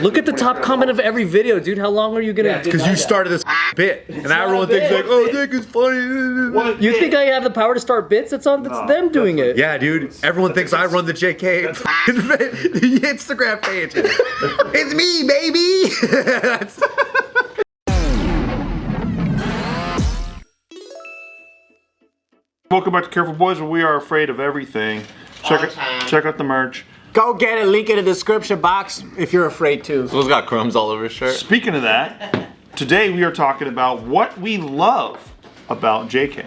Look at the top comment of every video, dude. How long are you gonna? Because you started this bit, and everyone thinks like, "Oh, Dick is funny." What? You think I have the power to start bits? That's them doing it. Yeah, dude. Everyone thinks I run the JK Instagram page. It's me, baby. Welcome back to Careful Boys, where we are afraid of everything. Check out the merch. Go get it, link in the description box if you're afraid to. Someone's got crumbs all over his shirt. Speaking of that, today we are talking about what we love about JK.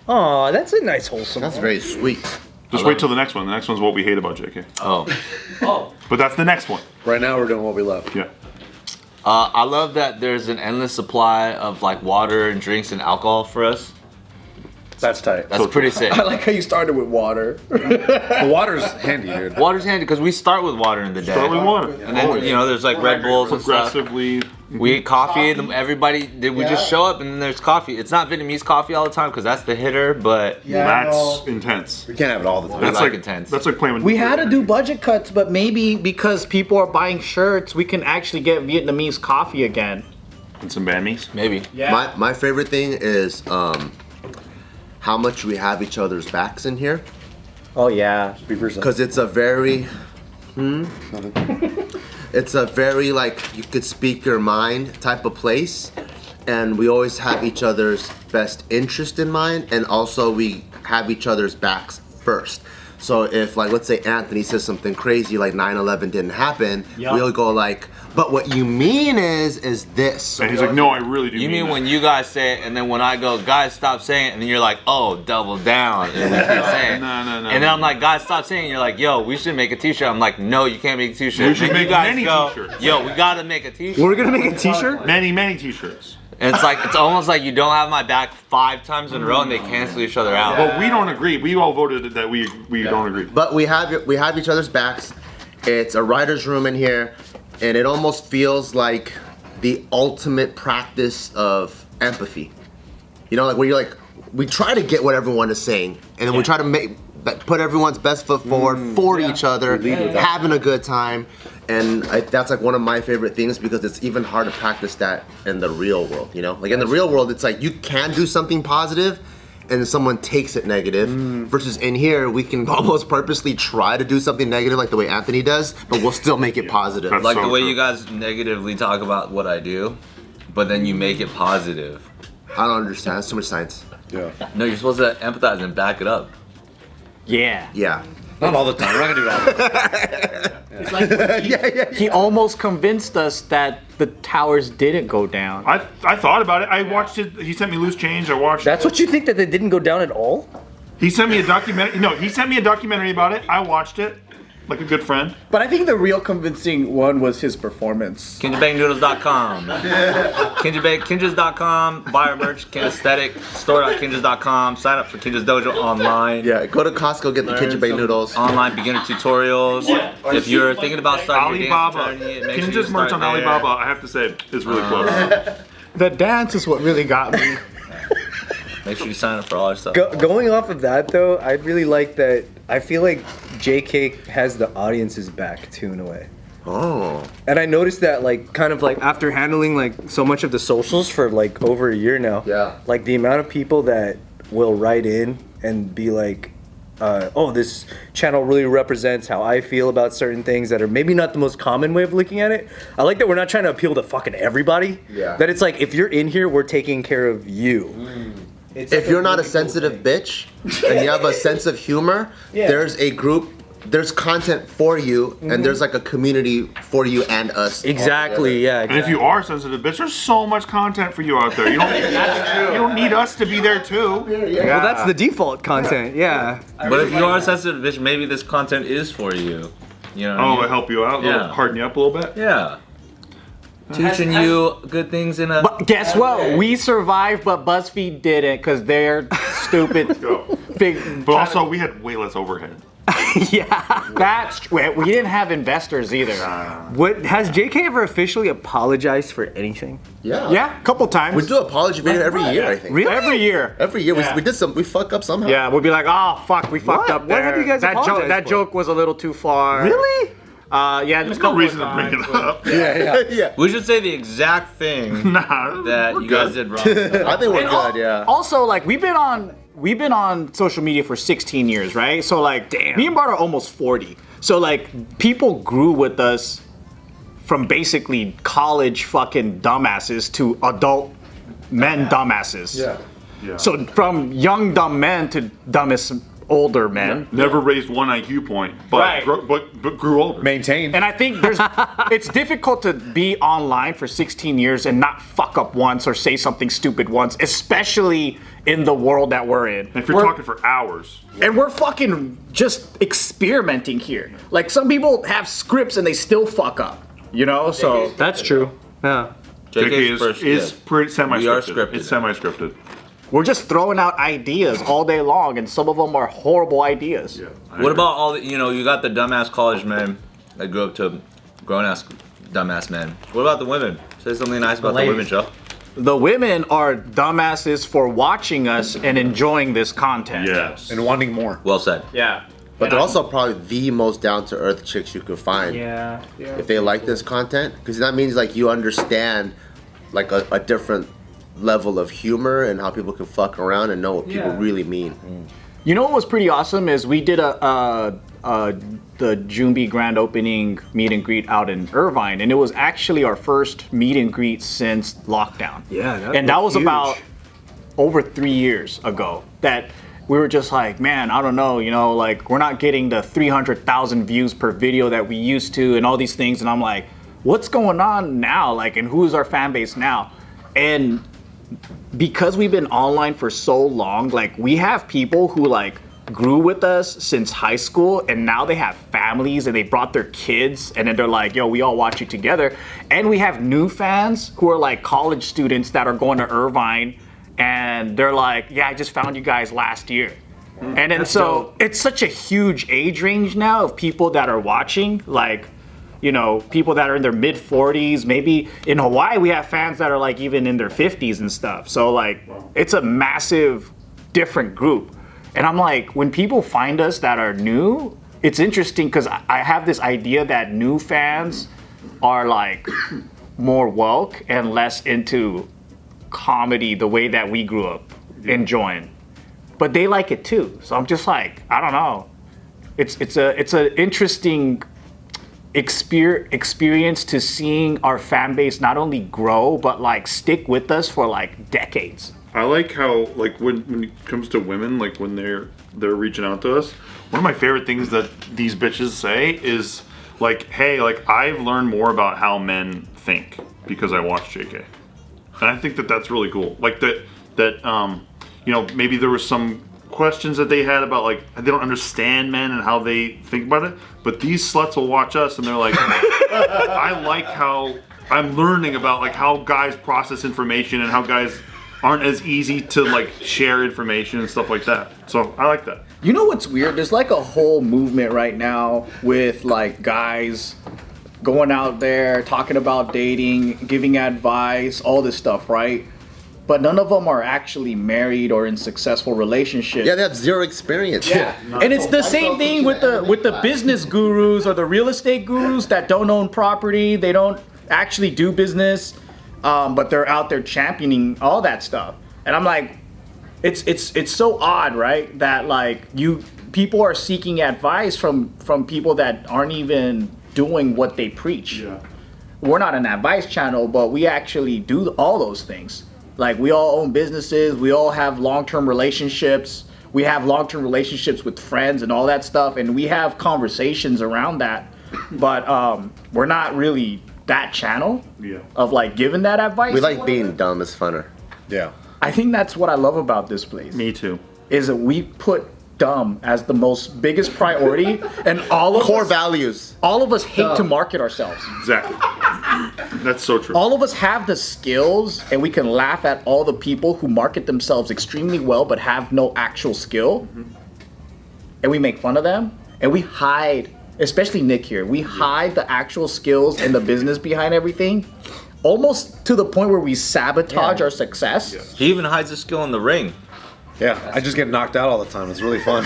Aw, that's a nice wholesome. That's very sweet. Just wait till the next one. The next one's what we hate about JK. Oh. But that's the next one. Right now we're doing what we love. Yeah. I love that there's an endless supply of like water and drinks and alcohol for us. That's tight. That's pretty sick. I like how you started with water. The water's handy, dude. Water's handy because we start with water in the day. Start with water. And then, you know, there's like Red Bulls and stuff. Progressively. We eat coffee, and everybody, we just show up and then there's coffee. It's not Vietnamese coffee all the time because that's the hitter, but That's intense. We can't have it all the time. That's like intense. That's like playing with We had to do budget cuts, but maybe because people are buying shirts, we can actually get Vietnamese coffee again. and some banh mi's. maybe. Yeah. My favorite thing is how much we have each other's backs in here. Oh yeah. Because it's a very, it's a very like you could speak your mind type of place, and we always have each other's best interest in mind, and also we have each other's backs first. So if like let's say Anthony says something crazy like 9/11 didn't happen, we'll go like, but what you mean is this. And he's like, no, I really do. You mean when you guys say it, and then when I go, guys, stop saying it, and then you're like, oh, double down, and we keep saying it. No. And then I'm like, guys, stop saying it. And you're like, yo, we should make a t-shirt. I'm like, no, you can't make a t-shirt. We should And make you guys many go, t-shirts. yo, we gotta make a t-shirt. We're gonna make a t-shirt? Many t-shirts. And it's like, it's almost like you don't have my back 5 times in a row, and they cancel each other out. But we don't agree. We all voted that we don't agree. But we have each other's backs. It's a writer's room in here, and it almost feels like the ultimate practice of empathy. You know, like where you're like, we try to get what everyone is saying, and then we try to put everyone's best foot forward for each other, having a good time. And that's like one of my favorite things because it's even hard to practice that in the real world, you know? Like in the real world, it's like you can do something positive and then someone takes it negative. Versus in here, we can almost purposely try to do something negative like the way Anthony does, but we'll still make it positive. That's Like so the way true. you guys negatively talk about what I do, but then you make it positive. I don't understand, that's too much science. Yeah. No, you're supposed to empathize and back it up. Yeah. Yeah. Not all the time. We're not gonna do that. He almost convinced us that the towers didn't go down. I thought about it. I watched it. He sent me Loose Change. I watched That's what you think, that they didn't go down at all? He sent me a documentary. No, he sent me a documentary about it. I watched it like a good friend. But I think the real convincing one was his performance. KinjaBangNoodles.com. Kinjas.com. Buy our merch. Kinesthetic. Store.kinjas.com. Sign up for Kinja's Dojo online. Yeah, go to Costco, get the Kitchen Bay noodles. Online beginner tutorials. If you're thinking about starting your Alibaba. dance journey, make sure you Kinja's merch start on there. Alibaba, I have to say, is really close. The dance is what really got me. Make sure you sign up for all our stuff. Going off of that though, I'd really like that. I feel like JK has the audience's back too in a way. Oh. And I noticed that like kind of like after handling like so much of the socials for like over a year now. Yeah. Like the amount of people that will write in and be like, oh, this channel really represents how I feel about certain things that are maybe not the most common way of looking at it. I like that we're not trying to appeal to fucking everybody. Yeah. That it's like if you're in here, we're taking care of you. If you're not a sensitive bitch and you have a sense of humor, there's a group, there's content for you, and there's like a community for you and us. Exactly, yeah. And if you are sensitive, bitch, there's so much content for you out there. You don't need us to be there too. Well, that's the default content, yeah. But if you are sensitive, bitch, maybe this content is for you. You know what I Oh, mean? I help you out, Yeah. harden you up a little bit. Yeah. Teaching you good things in a... But guess what? We survived, but BuzzFeed didn't because they're stupid. Go. Big. But also, we had way less overhead. Yeah, that's true. We didn't have investors either. What has JK ever officially apologized for anything? Yeah. Yeah, a couple times. We do an apology video every year, I think. Really? Every year. Every year, we did we fuck up somehow. Yeah, we'll be like, oh fuck, we fucked up What there. have you guys that apologized that for? joke was a little too far. Really? Yeah, There's no reason to bring it up. Yeah. We should say the exact thing Nah, that we're you guys good. did wrong. I think we're good, yeah. Also, like we've been on social media for 16 years, right? So like, me and Bart are almost 40. So like, people grew with us from basically college fucking dumbasses to adult men dumbasses. Yeah. So from young dumb men to dumbest older men. Never raised one IQ point, but Right. but grew older. Maintained. And I think it's difficult to be online for 16 years and not fuck up once or say something stupid once, especially in the world that we're in. If you're talking for hours. And we're fucking just experimenting here. Like some people have scripts and they still fuck up, you know? So That's true. Yeah. JK is pretty semi-scripted. We are scripted. It's semi-scripted. we're just throwing out ideas all day long, and some of them are horrible ideas. Yeah. What about all the, you got the dumbass college men that grew up to grown-ass dumbass men. What about the women? Say something nice about the women, Joe. The women are dumbasses for watching us and enjoying this content. Yes. And wanting more. Well said. Yeah. But they're also probably the most down-to-earth chicks you could find. Yeah. If they like this content, because that means like you understand like a different level of humor and how people can fuck around and know what people really mean. You know what was pretty awesome is we did the Junbi grand opening meet and greet out in Irvine, and it was actually our first meet and greet since lockdown. Yeah, that was about over 3 years ago that we were just like, man, I don't know, like we're not getting the 300,000 views per video that we used to and all these things, and I'm like, what's going on now? Like, and who's our fan base now? And because we've been online for so long, like we have people who like grew with us since high school and now they have families and they brought their kids and then they're like, yo, we all watch you together. And we have new fans who are like college students that are going to Irvine and they're like, yeah, I just found you guys last year. And then so it's such a huge age range now of people that are watching, like, people that are in their mid 40s, maybe in Hawaii, we have fans that are like even in their 50s and stuff. So like, it's a massive different group. And I'm like, when people find us that are new, it's interesting because I have this idea that new fans are like more woke and less into comedy the way that we grew up enjoying. But they like it too. So I'm just like, I don't know. It's an interesting experience to seeing our fan base not only grow but like stick with us for like decades. I like how like when it comes to women, like when they're reaching out to us, one of my favorite things that these bitches say is like, hey, like I've learned more about how men think because I watch JK. And I think that that's really cool. Like that maybe there was some questions that they had about like they don't understand men and how they think about it, but these sluts will watch us and they're like, I like how I'm learning about like how guys process information and how guys aren't as easy to like share information and stuff like that. So I like that. You know what's weird? There's like a whole movement right now with like guys going out there talking about dating, giving advice, all this stuff, right? But none of them are actually married or in successful relationships. Yeah, they have zero experience. Yeah, and it's the same thing with the business gurus or the real estate gurus that don't own property. They don't actually do business, but they're out there championing all that stuff. And I'm like, it's so odd, right? That like people are seeking advice from people that aren't even doing what they preach. Yeah. We're not an advice channel, but we actually do all those things. Like we all own businesses, we all have long-term relationships, we have long-term relationships with friends and all that stuff, and we have conversations around that, but we're not really that channel of like giving that advice. We like being dumb as funner. Yeah. I think that's what I love about this place. Me too. Is that we put dumb as the most biggest priority, and all of Core us, values. all of us hate to market ourselves. Exactly. That's so true. All of us have the skills, and we can laugh at all the people who market themselves extremely well but have no actual skill. And we make fun of them, and we hide, especially Nick here, we hide the actual skills and the business behind everything, almost to the point where we sabotage our success. He even hides a skill in the ring. Yeah, I just get knocked out all the time. It's really fun.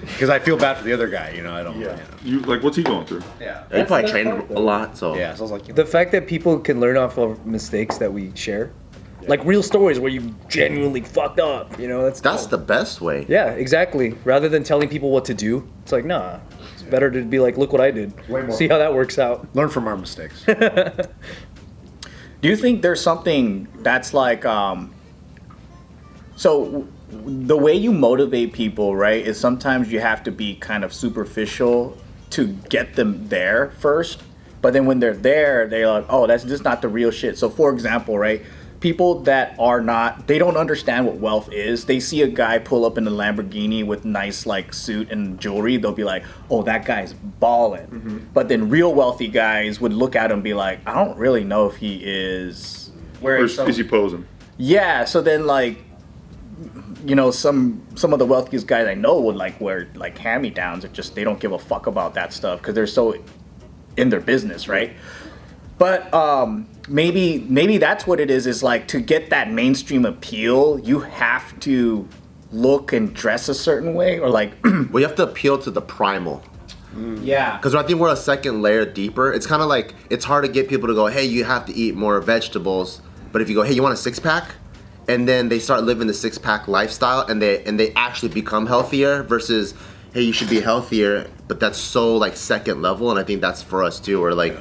Because I feel bad for the other guy, you know. I don't. Yeah. You like what's he going through? Yeah. He probably trained a lot, so. Yeah. So I was like, The fact that people can learn off of mistakes that we share, like real stories where you genuinely fucked up, you know, that's That's the best way. yeah, exactly. Rather than telling people what to do, it's like, nah, it's better to be like, look what I did. See how that works out. learn from our mistakes. Do you think there's something that's like, so the way you motivate people, right, is sometimes you have to be kind of superficial to get them there first. But then when they're there, they're like, oh, that's just not the real shit. So for example, right, people that are not, they don't understand what wealth is. They see a guy pull up in a Lamborghini with nice like suit and jewelry. They'll be like, oh, that guy's ballin'. But then real wealthy guys would look at him and be like, I don't really know if he is. Or is he posing? Yeah, so then like, you know, some of the wealthiest guys I know would like wear like hand-me-downs, or just they don't give a fuck about that stuff because they're so in their business, right? But maybe that's what it is like to get that mainstream appeal, you have to look and dress a certain way, or like Well, you have to appeal to the primal. yeah. Because I think we're a second layer deeper. It's kind of like, it's hard to get people to go, hey, you have to eat more vegetables. But if you go, hey, you want a six-pack? And then they start living the six-pack lifestyle, and they actually become healthier versus, hey, you should be healthier. But that's so like second level, and I think that's for us too. Where like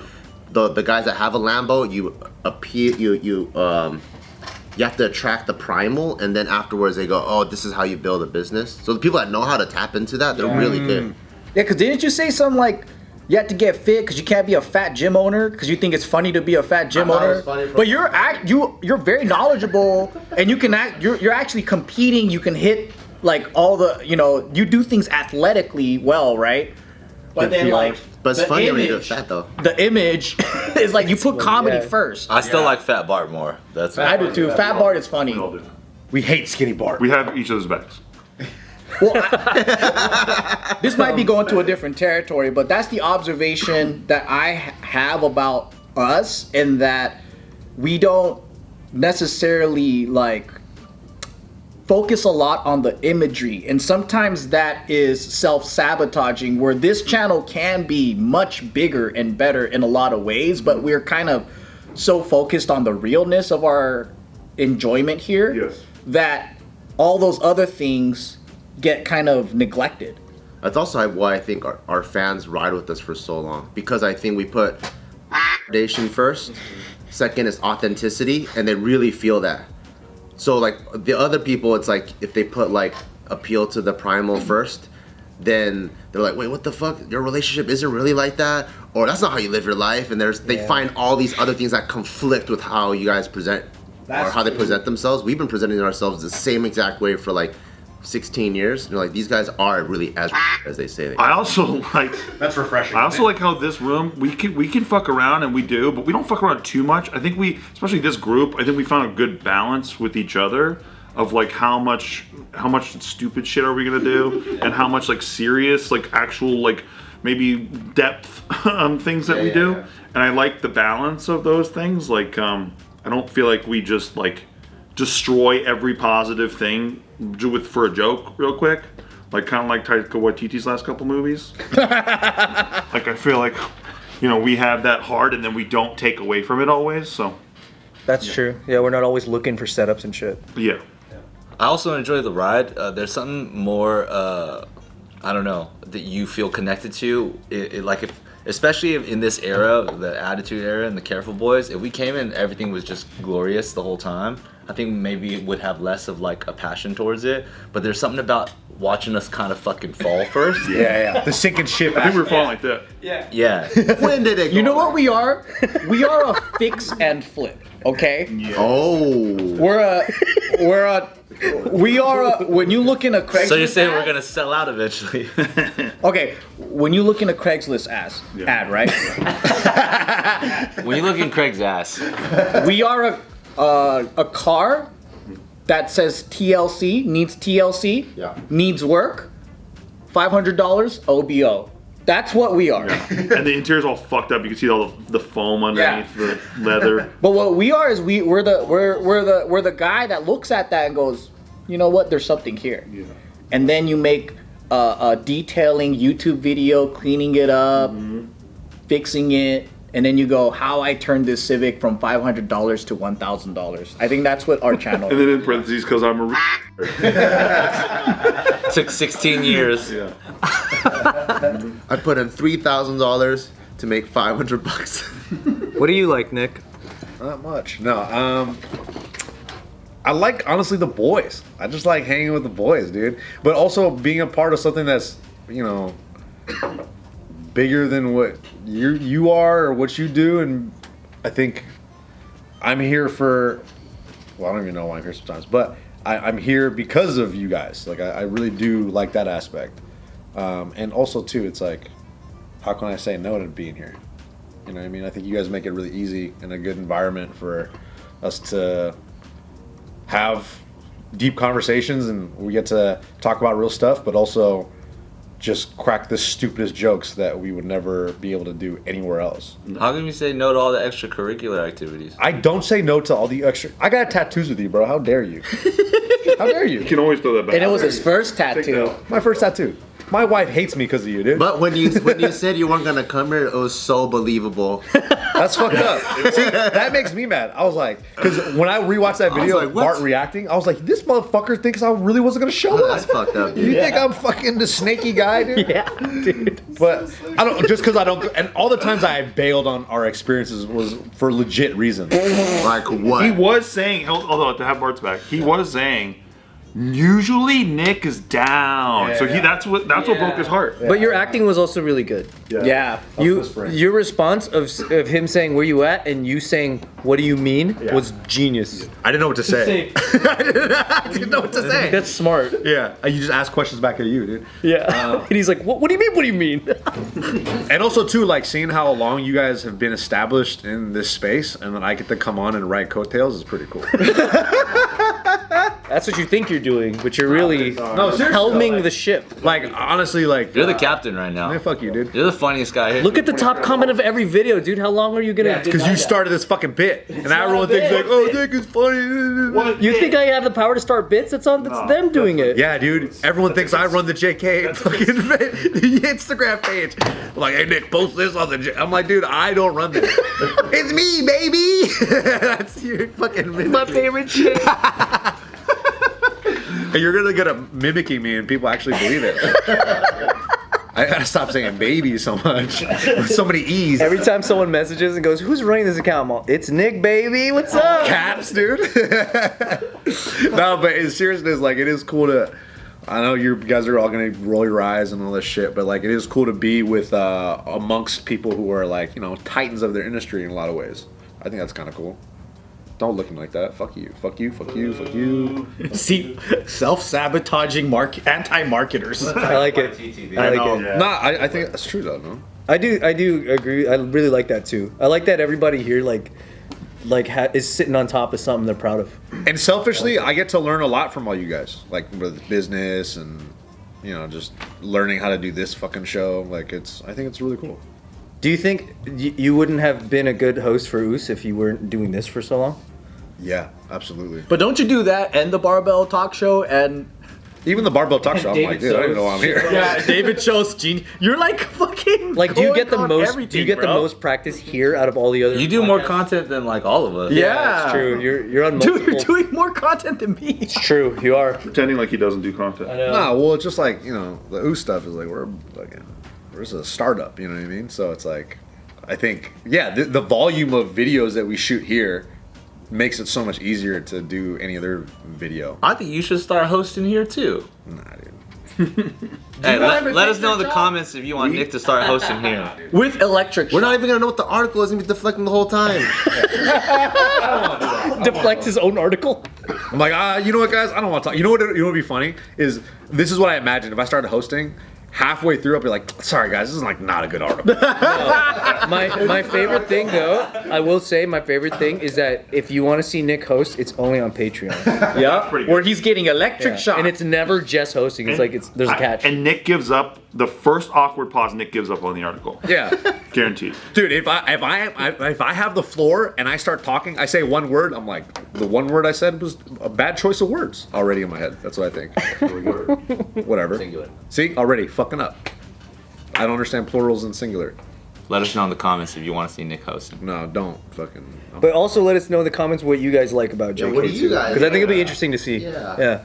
the guys that have a Lambo, you appeal, you have to attract the primal, and then afterwards they go, oh, this is how you build a business. So the people that know how to tap into that, they're really good. Yeah, because didn't you say something like you have to get fit because you can't be a fat gym owner because you think it's funny to be a fat gym thought it owner? was funny for- But you're very knowledgeable and you can act. You're actually competing. You can hit like all the, you know, you do things athletically well, right? But then like, But it's the funny when you do image- fat though. The image is like you put comedy yeah. first. I still like Fat Bart more. That's I do too. Fat Bart is funny. We all do. We hate skinny Bart. We have each other's backs. Well, this might be going to a different territory, but that's the observation that I have about us, in that we don't necessarily like focus a lot on the imagery, and sometimes that is self-sabotaging, where this channel can be much bigger and better in a lot of ways, but we're kind of so focused on the realness of our enjoyment here Yes. that all those other things get kind of neglected. That's also why I think our fans ride with us for so long, because I think we put foundation first, second is authenticity, and they really feel that. So like the other people, it's like if they put like appeal to the primal first, then they're like, wait, what the fuck? Your relationship isn't really like that, or that's not how you live your life. And they find all these other things that conflict with how you guys present or how they present themselves. We've been presenting ourselves the same exact way for like 16 years. You're like, these guys are really as they say they are. I also like. That's refreshing. I also like how this room we can fuck around, and we do, but we don't fuck around too much. I think we, especially this group, I think we found a good balance with each other of like how much stupid shit are we gonna do, and how much like serious, like actual like maybe depth things that we do. yeah. And I like the balance of those things. Like I don't feel like we just like destroy every positive thing for a joke real quick, like kind of like Taika Waititi's last couple movies. Like I feel like, you know, we have that heart, and then we don't take away from it always. So That's true. Yeah, we're not always looking for setups and shit. yeah, I also enjoy the ride. There's something more, I don't know, that you feel connected to. Like if, especially in this era, the Attitude Era and the Careful Boys, if we came in, everything was just glorious the whole time, I think maybe it would have less of like a passion towards it. But there's something about watching us kind of fucking fall first. Yeah. The sinking ship. I think we were falling like that. Yeah. When did it go? You know what we are? We are a fix and flip. Okay. Oh. We are a, when you look in a Craigslist. So you're saying ad, we're gonna sell out eventually? Okay, when you look in a Craigslist ad, right? When you look in Craig's ass. We are a car that says TLC, needs TLC, needs work, $500 OBO. That's what we are. And the interior's all fucked up. You can see all the foam underneath the leather. But what we are is we're the guy that looks at that and goes, you know what? There's something here. Yeah. And then you make a detailing YouTube video, cleaning it up, fixing it, and then you go, how I turned this Civic from $500 to $1,000. I think that's what our channel And then in parentheses, because I'm a Took 16 years. Yeah. I put in $3,000 to make $500. What do you like, Nick? Not much. No. I like, honestly, the boys. I just like hanging with the boys, dude. But also being a part of something that's, you know, bigger than what you are or what you do. And I think I'm here for, well, I don't even know why I'm here sometimes, but I'm here because of you guys. Like, I really do like that aspect. And also, too, it's like, how can I say no to being here? You know what I mean? I think you guys make it really easy and a good environment for us to have deep conversations, and we get to talk about real stuff, but also just crack the stupidest jokes that we would never be able to do anywhere else. How can you say no to all the extracurricular activities? I don't say no to all the extra. I got tattoos with you, bro. How dare you? How dare you? You can always throw that back. And it was his first tattoo. My first tattoo. My wife hates me because of you, dude. But when you said you weren't gonna come here, it was so believable. That's fucked up. See, that makes me mad. I was like, because when I rewatched that video like, of what? Bart reacting, I was like, this motherfucker thinks I really wasn't gonna show up. That's fucked up, dude. You think I'm fucking the snaky guy, dude? Yeah, dude. But I don't, just because I don't, and all the times I bailed on our experiences was for legit reasons. Like what? He was saying, although to have Bart's back, he was saying, usually Nick is down. So that's what broke his heart. But your acting was also really good. Yeah. Your response of him saying where you at and you saying what do you mean was genius. I didn't know what to say. I didn't know what to say. That's smart. Yeah, you just ask questions back at you, dude. Yeah. And he's like, what do you mean? What do you mean? And also too, like seeing how long you guys have been established in this space, and then I get to come on and write coattails is pretty cool. That's what you think you're doing, but you're really helming the ship. Like honestly, like You're the captain right now. man, fuck you, dude. You're the funniest guy here. Look at the top comment of every video, dude. How long are you gonna? Because you started this fucking bit, and now everyone thinks like, oh, Nick is funny. You think I have the power to start bits? That's them doing it. Yeah, dude. Everyone thinks I run the JK fucking the Instagram page. Like, hey Nick, post this on the. I'm like, dude, I don't run this. It's me, baby. That's your fucking My favorite shit. And you're really good at mimicking me, and people actually believe it. I gotta stop saying baby so much. With so many E's. Every time someone messages and goes, "Who's running this account?" I'm all, it's Nick, baby. What's up? Caps, dude. No, but in seriousness, like, it is cool to. I know you guys are all gonna roll your eyes and all this shit, but like, it is cool to be with amongst people who are like, you know, titans of their industry in a lot of ways. I think that's kind of cool. Don't look at me like that. Fuck you. Fuck you. Fuck you. Fuck you. See, self-sabotaging anti-marketers. I like it. I like it. Yeah. Nah, I think that's true though, no? I do agree. I really like that too. I like that everybody here is sitting on top of something they're proud of. And selfishly, I get to learn a lot from all you guys, like with business and, you know, just learning how to do this fucking show. Like, I think it's really cool. Do you think you wouldn't have been a good host for Oos if you weren't doing this for so long? Yeah, absolutely. But don't you do that and the Barbell Talk Show and Even the Barbell Talk Show, I'm like, dude, I don't even know why I'm here. yeah, David shows genius. You're like fucking. Like, do you get the going on most? everything, Do you get the bro. most practice here out of all the other? You do more podcasts? content than like all of us. Yeah, That's true. You're on multiple. Dude, you're doing more content than me. It's true. You are. Pretending like he doesn't do content. I know. Nah, well, it's just like, you know, the OO stuff is like, we're just a startup, you know what I mean? So it's like, I think, yeah, the volume of videos that we shoot here makes it so much easier to do any other video. I think you should start hosting here too. Nah, dude. Hey, let us know in the comments if you want Nick to start hosting here. With electric. We're not even gonna know what the article is and be deflecting the whole time. Deflect his own article. I'm like, you know what, guys? I don't want to talk. You know what would be funny? Is this is what I imagine if I started hosting. Halfway through, I'll be like, sorry guys, this is like not a good article. My favorite thing, though, I will say, my favorite thing is that if you want to see Nick host, it's only on Patreon. Yeah, where he's getting electric shock. And it's never just hosting. It's like there's a catch. And Nick gives up the first awkward pause Nick gives up on the article. Yeah. Guaranteed. Dude, if I have the floor and I start talking, I say one word, I'm like, the one word I said was a bad choice of words already in my head. That's what I think. Whatever. Singular. See, already fucking up. I don't understand plurals and singular. Let us know in the comments if you want to see Nick hosting. No, don't fucking. But also let us know in the comments what you guys like about JK what do you guys because I think it'd be like? interesting to see. Yeah. Yeah.